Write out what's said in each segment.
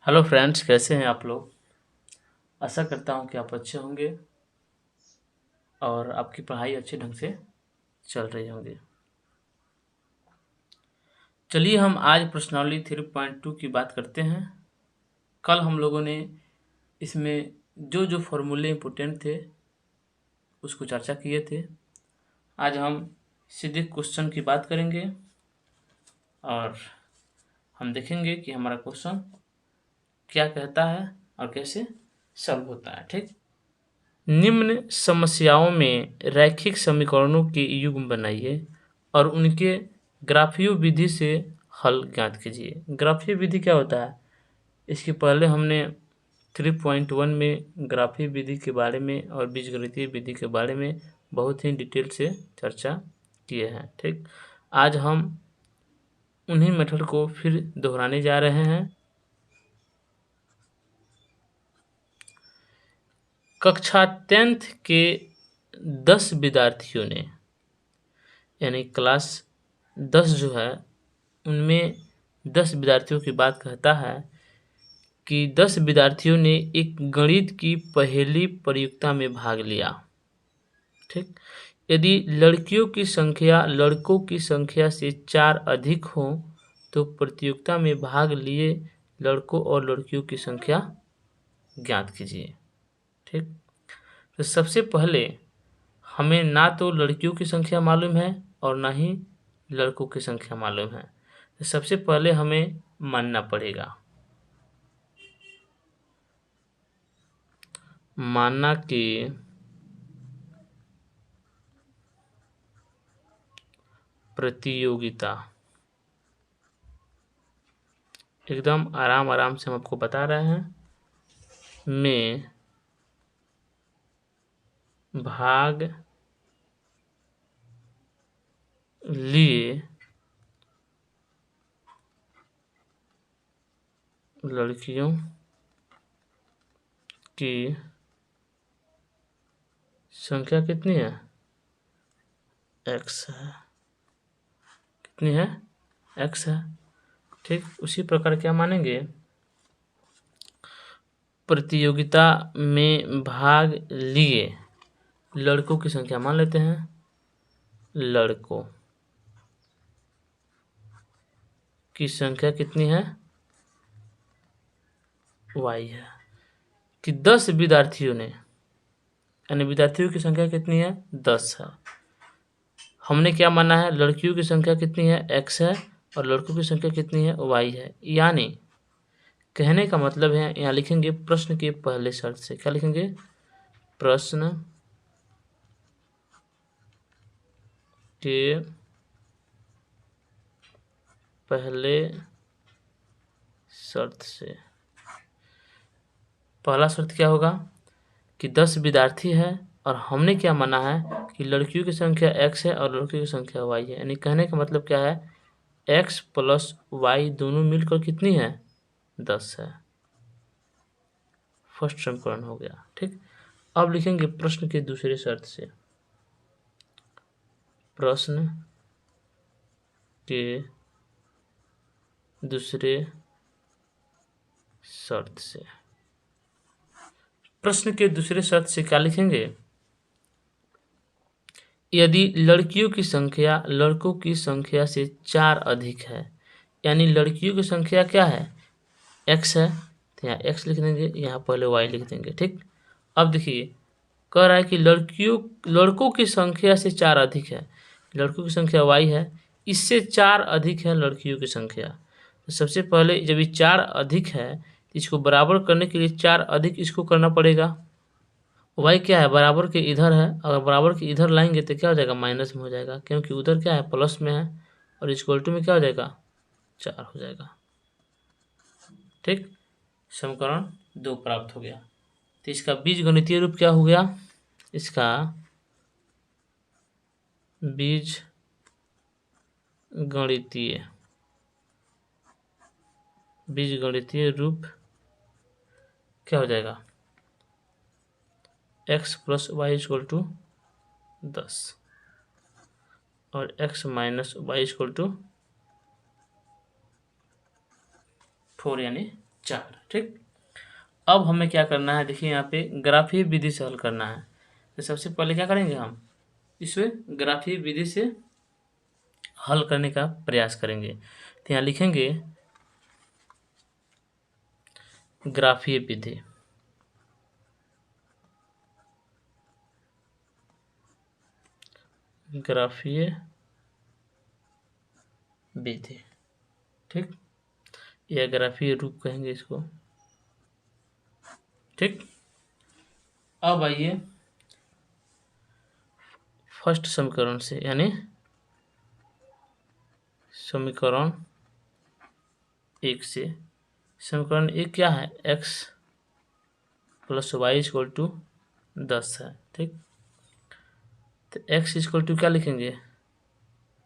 Hello friends, कैसे हैं आप लोग। आशा करता हूं कि आप अच्छे होंगे और आपकी पढ़ाई अच्छे ढंग से चल रही होंगी। चलिए हम आज प्रश्नावली 3.2 की बात करते हैं। कल हम लोगों ने इसमें जो जो फॉर्मूले इम्पोर्टेंट थे उसको चर्चा किए थे। आज हम सीधे क्वेश्चन की बात करेंगे और हम देखेंगे कि हमारा क्वेश्चन क्या कहता है और कैसे सॉल्व होता है। ठीक। निम्न समस्याओं में रैखिक समीकरणों के युग्म बनाइए और उनके ग्राफीय विधि से हल ज्ञात कीजिए। ग्राफीय विधि क्या होता है? इसके पहले हमने 3.1 में ग्राफीय विधि के बारे में और बीजगणितीय विधि के बारे में बहुत ही डिटेल से चर्चा किए हैं। ठीक। आज हम उन्हीं मेथड को फिर दोहराने जा रहे हैं। कक्षा 10th के 10 विद्यार्थियों ने, यानी क्लास 10 जो है उनमें 10 विद्यार्थियों की बात कहता है कि 10 विद्यार्थियों ने एक गणित की पहेली प्रतियोगिता में भाग लिया। ठीक। यदि लड़कियों की संख्या लड़कों की संख्या से 4 अधिक हो तो प्रतियोगिता में भाग लिए लड़कों और लड़कियों की संख्या ज्ञात कीजिए। ठीक। तो सबसे पहले हमें ना तो लड़कियों की संख्या मालूम है और ना ही लड़कों की संख्या मालूम है। तो सबसे पहले हमें मानना पड़ेगा, मानना कि प्रतियोगिता, एकदम आराम आराम से हम आपको बता रहे हैं, में भाग लिए लड़कियों की संख्या कितनी है? x है। कितनी है? x है। ठीक। उसी प्रकार क्या मानेंगे, प्रतियोगिता में भाग लिए लड़कों की संख्या मान लेते हैं, लड़कों की संख्या कितनी है? y है। कि 10 विद्यार्थियों ने, यानी विद्यार्थियों की संख्या कितनी है? 10 है। हमने क्या माना है? लड़कियों की संख्या कितनी है? x है और लड़कों की संख्या कितनी है? y है। यानी कहने का मतलब है, यहाँ लिखेंगे प्रश्न के पहले शर्त से। क्या लिखेंगे? प्रश्न के पहले शर्त से। पहला शर्त क्या होगा कि 10 विद्यार्थी है और हमने क्या माना है कि लड़कियों की संख्या x है और लड़कियों की संख्या y है। यानी कहने का मतलब क्या है, x प्लस y दोनों मिलकर कितनी है? 10 है। फर्स्ट समीकरण हो गया। ठीक। अब लिखेंगे प्रश्न के दूसरे शर्त से। प्रश्न के दूसरे शर्त से। प्रश्न के दूसरे शर्त से क्या लिखेंगे? यदि लड़कियों की संख्या लड़कों की संख्या से 4 अधिक है, यानी लड़कियों की संख्या क्या है? x है, तो यहाँ x लिख देंगे, यहाँ पहले y लिख देंगे। ठीक। अब देखिए कह रहा है कि लड़कों की संख्या से 4 अधिक है, लड़कों की संख्या y है, इससे 4 अधिक है लड़कियों की संख्या। तो सबसे पहले जब ये 4 अधिक है तो इसको बराबर करने के लिए 4 अधिक इसको करना पड़ेगा। y क्या है? बराबर के इधर है, अगर बराबर के इधर लाएंगे तो क्या हो जाएगा? माइनस में हो जाएगा, क्योंकि उधर क्या है? प्लस में है, और इक्वल टू में क्या हो जाएगा? 4 हो जाएगा। ठीक। समीकरण 2 प्राप्त हो गया। तो इसका बीजगणितीय रूप क्या हो गया? इसका बीज गणितीय रूप क्या हो जाएगा? x plus y equal to 10 और x minus y equal to 4 यानी 4। ठीक, अब हमें क्या करना है, देखिए यहाँ पे ग्राफीय विधि से हल करना है। तो सबसे पहले क्या करेंगे, हम इसे ग्राफीय विधि से हल करने का प्रयास करेंगे। तो यहाँ लिखेंगे ग्राफीय विधि। ग्राफीय विधि, ठीक, या ग्राफीय रूप कहेंगे इसको। ठीक, अब आइए फर्स्ट समीकरण से, यानी समीकरण 1 से। समीकरण 1 क्या है, x plus y equal to 10 है। ठीक, तो x इक्वल टू क्या लिखेंगे,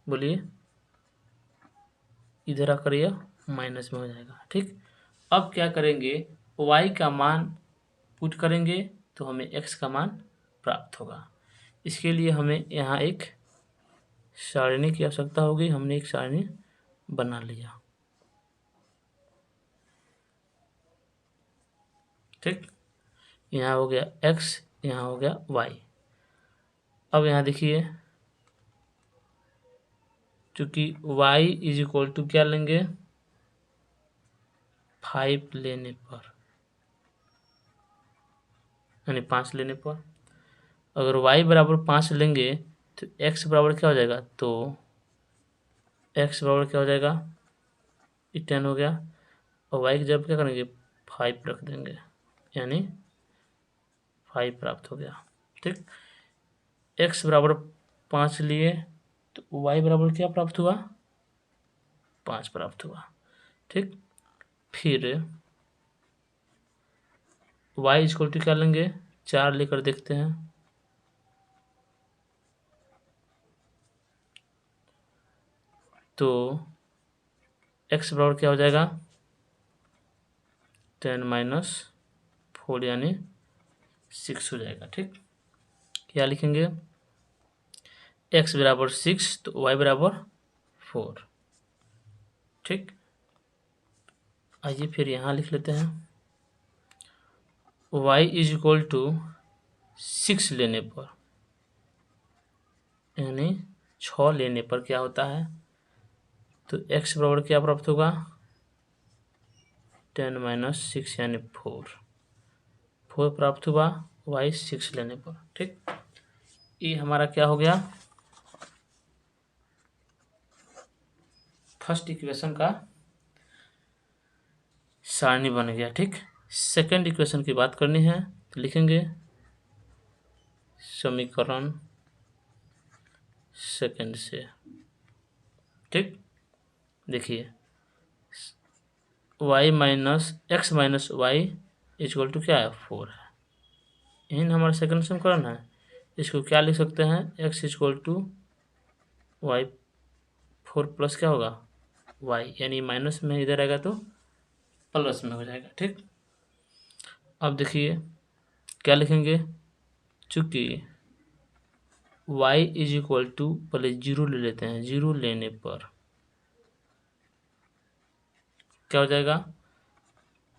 बोलिए, इधर आकर यह माइनस में हो जाएगा। ठीक, अब क्या करेंगे, y का मान पुट करेंगे तो हमें x का मान प्राप्त होगा। इसके लिए हमें यहाँ एक सारणी की आवश्यकता होगी। हमने एक सारणी बना लिया। ठीक, यहाँ हो गया x, यहाँ हो गया y। अब यहाँ देखिए, चूंकि y इज इक्वल टू क्या लेंगे, 5 लेने पर, यानी 5 लेने पर, अगर y बराबर 5 लेंगे तो x बराबर क्या हो जाएगा, तो x बराबर क्या हो जाएगा, 10 हो गया। और y की जब क्या करेंगे, 5 रख देंगे, यानी 5 प्राप्त हो गया। ठीक, x बराबर 5 लिए तो y बराबर क्या प्राप्त हुआ, 5 प्राप्त हुआ। ठीक, फिर y इक्वल टू क्या लेंगे, 4 लेकर देखते हैं। तो x बराबर क्या हो जाएगा, 10 माइनस 4 यानी 6 हो जाएगा। ठीक, क्या लिखेंगे, x बराबर 6 तो y बराबर 4। ठीक, आइए फिर यहाँ लिख लेते हैं, y इज इक्वल टू 6 लेने पर, यानी 6 लेने पर क्या होता है, तो x बराबर क्या प्राप्त होगा, 10 माइनस 6 यानी 4 प्राप्त हुआ y 6 लेने पर। ठीक, ये हमारा क्या हो गया, फर्स्ट इक्वेशन का सारणी बन गया। ठीक, सेकंड इक्वेशन की बात करनी है तो लिखेंगे समीकरण सेकंड से। ठीक, देखिए y minus x minus y equal to क्या है, 4 है। यही हमारा सेकंड समीकरण है। इसको क्या लिख सकते हैं, x equal to y 4 plus क्या होगा y, यानी माइनस में इधर आएगा तो प्लस में हो जाएगा। ठीक, अब देखिए क्या लिखेंगे, चूंकि y इज इक्वल टू, पहले 0 ले लेते हैं, 0 लेने पर क्या हो जाएगा,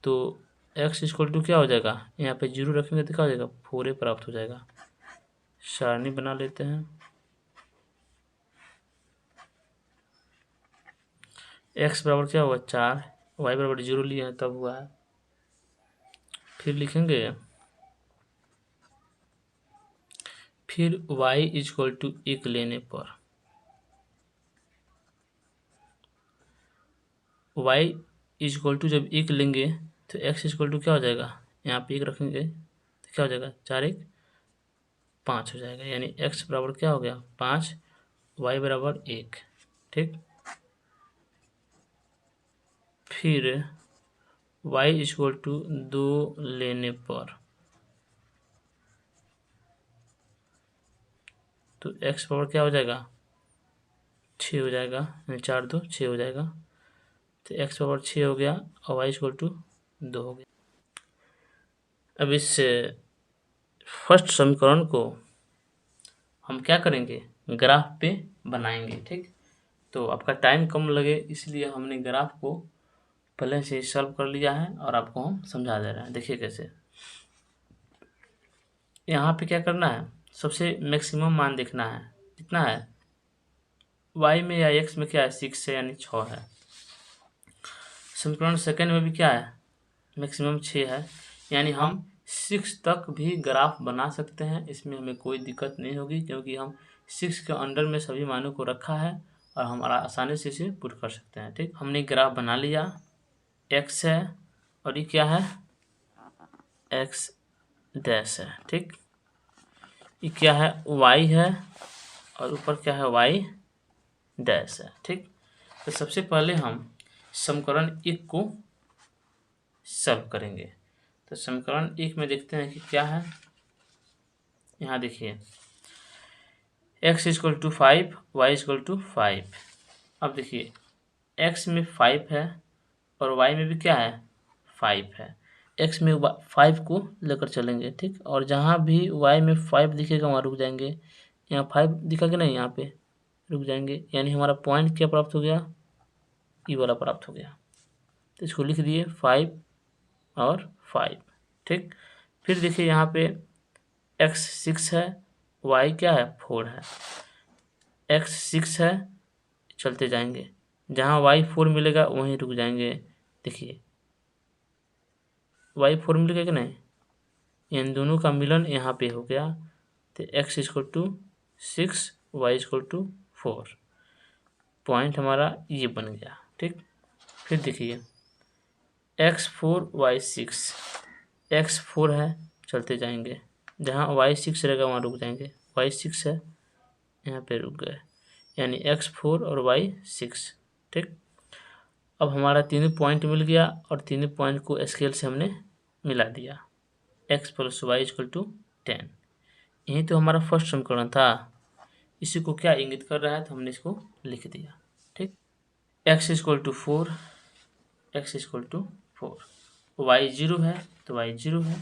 तो x इक्वल टू क्या हो जाएगा, यहाँ पे 0 रखेंगे तो क्या हो जाएगा, 4 प्राप्त हो जाएगा। सारणी बना लेते हैं, x बराबर क्या होगा 4, y बराबर 0 लिए हैं तब हुआ है। फिर लिखेंगे, फिर y इक्वल टू 1 लेने पर, y इक्वल टू जब 1 लेंगे तो x इक्वल टू क्या हो जाएगा, यहाँ पे 1 रखेंगे तो क्या हो जाएगा, 4 1 5 हो जाएगा, यानी x बराबर क्या हो गया 5, y बराबर 1। ठीक, फिर y इक्वल टू 2 लेने पर, तो x बराबर क्या हो जाएगा 6 हो जाएगा, यानी 4 2 6 हो जाएगा। तो x बराबर 6 हो गया और y इक्वल टू 2 हो गया। अब इस फर्स्ट समीकरण को हम क्या करेंगे, ग्राफ पे बनाएंगे। ठीक, तो आपका टाइम कम लगे इसलिए हमने ग्राफ को पहले से ही सॉल्व कर लिया है और आपको हम समझा दे रहे हैं। देखिए कैसे। यहाँ पे क्या करना है, सबसे मैक्सिमम मान देखना है, कितना है y में या x में, क्या है 6 है यानी 6 है। समीकरण सेकंड में भी क्या है, मैक्सिमम 6 है, यानी हम 6 तक भी ग्राफ बना सकते हैं। इसमें हमें कोई दिक्कत नहीं होगी क्योंकि हम 6 के अंडर में सभी मानों को रखा है और हम आसानी से इसे पुट कर सकते हैं। ठीक, हमने ग्राफ बना लिया, x है और ये क्या है x डैश है। ठीक, ये क्या है y है और ऊपर क्या है y डैश है। ठीक, तो सबसे पहले हम समीकरण 1 को सॉल्व करेंगे। तो समीकरण 1 में देखते हैं कि क्या है। यहाँ देखिए x equal to 5, y equal to 5। अब देखिए x में 5 है और y में भी क्या है 5 है। x में 5 को लेकर चलेंगे। ठीक, और जहाँ भी y में 5 दिखेगा वहाँ रुक जाएंगे। यहाँ 5 दिखा कि नहीं, यहाँ पे रुक जाएंगे, यानी हमारा पॉइंट क्या प्राप्त हो गया, ई वाला प्राप्त हो गया। तो इसको लिख दिए 5 और 5। ठीक, फिर देखिए यहाँ पे x 6 है, y क्या है 4 है। x 6 है, चलते जाएंगे, जहाँ y 4 मिलेगा वहीं रुक जाएंगे। देखिए y 4 मिलेगा कि नहीं, इन दोनों का मिलन यहाँ पे हो गया। तो x equal to 6, y equal to 4, point हमारा ये बन गया। ठीक, फिर देखिए x 4 y 6, x 4 है, चलते जाएंगे, जहाँ y 6 रहेगा वहाँ रुक जाएंगे, y 6 है, यहाँ पे रुक गए, यानी x 4 और y 6। ठीक, अब हमारा तीनों पॉइंट मिल गया और तीनों पॉइंट को स्केल से हमने मिला दिया, x plus y equal to 10। यही तो हमारा फर्स्ट समीकरण था। इसी को क्या इंगित कर रहा है, तो हमने इसको लिख दिया। ठीक, x equal to 4, x equal to 4, y 0 है तो y 0 है।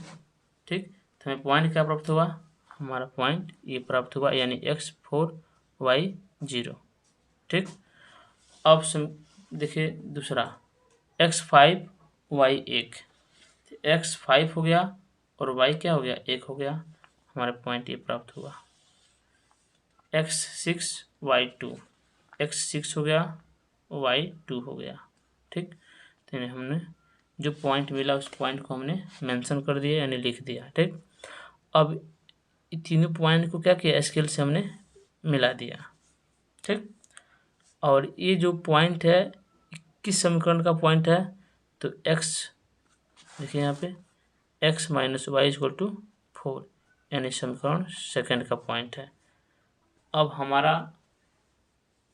ठीक, तो हमें पॉइंट क्या प्राप्त हुआ, हमारा पॉइंट ये प्राप्त हुआ, यानी x 4 y 0। ठीक, अब देखिए दूसरा x 5 y 1, x 5 हो गया और y क्या हो गया 1 हो गया, हमारा पॉइंट ये प्राप्त हुआ। x 6 y 2, x 6 हो गया y 2 हो गया। ठीक, तो हमने जो पॉइंट मिला उस पॉइंट को हमने मेंशन कर दिया, यानी लिख दिया। ठीक, अब तीनों पॉइंट को क्या किया, स्केल से हमने मिला दिया। ठीक, और ये जो पॉइंट है किस समीकरण का पॉइंट है, तो x देखिए यहाँ पे x minus y equal to 4, यानी समीकरण सेकंड का पॉइंट है। अब हमारा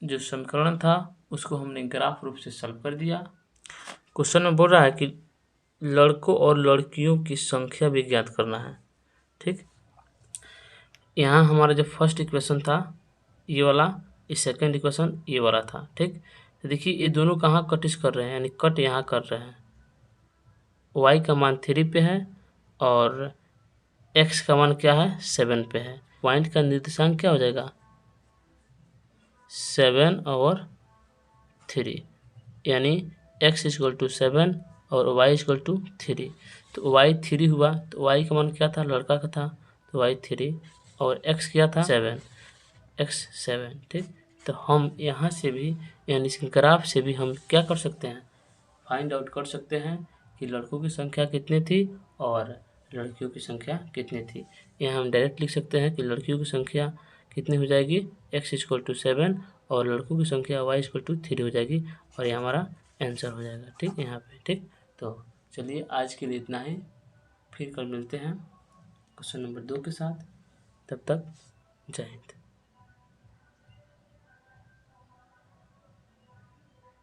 जो समीकरण था उसको हमने ग्राफ रूप से सॉल्व कर दिया। क्वेश्चन में बोल रहा है कि लड़कों और लड़कियों की संख्या भी ज्ञात करना है। ठीक, यहाँ हमारा जो फर्स्ट इक्वेशन था ये वाला, इस सेकंड इक्वेशन ये वाला था। ठीक, तो देखिए ये दोनों कहाँ कटिश कर रहे हैं, यानी कट यहाँ कर रहे हैं। y का मान 3 पे है और x का मान क्या है 7 पे है। पॉइंट का निर्देशांक क्या हो जाएगा 7 और 3, यानी x इक्वल टू 7 और y इक्वल टू 3। तो y 3 हुआ, तो y का मान क्या था, लड़का का था, तो y 3 और x क्या था 7, x 7। ठीक, तो हम यहाँ से भी यानी इस ग्राफ से भी हम क्या कर सकते हैं, फाइंड आउट कर सकते हैं कि लड़कों की संख्या कितनी थी और लड़कियों की संख्या कितनी थी। यहाँ हम डायरेक्ट लिख सकते हैं कि लड़कियों की संख्या कितनी हो जाएगी x इक्वल टू 7 और लड़कों की संख्या y इक्वल टू 3 हो जाएगी, और ये हमारा आंसर हो जाएगा। ठीक, यहाँ पे। ठीक, तो चलिए आज के लिए इतना ही, फिर कल मिलते हैं क्वेश्चन नंबर 2 के साथ। तब तक जय हिंद।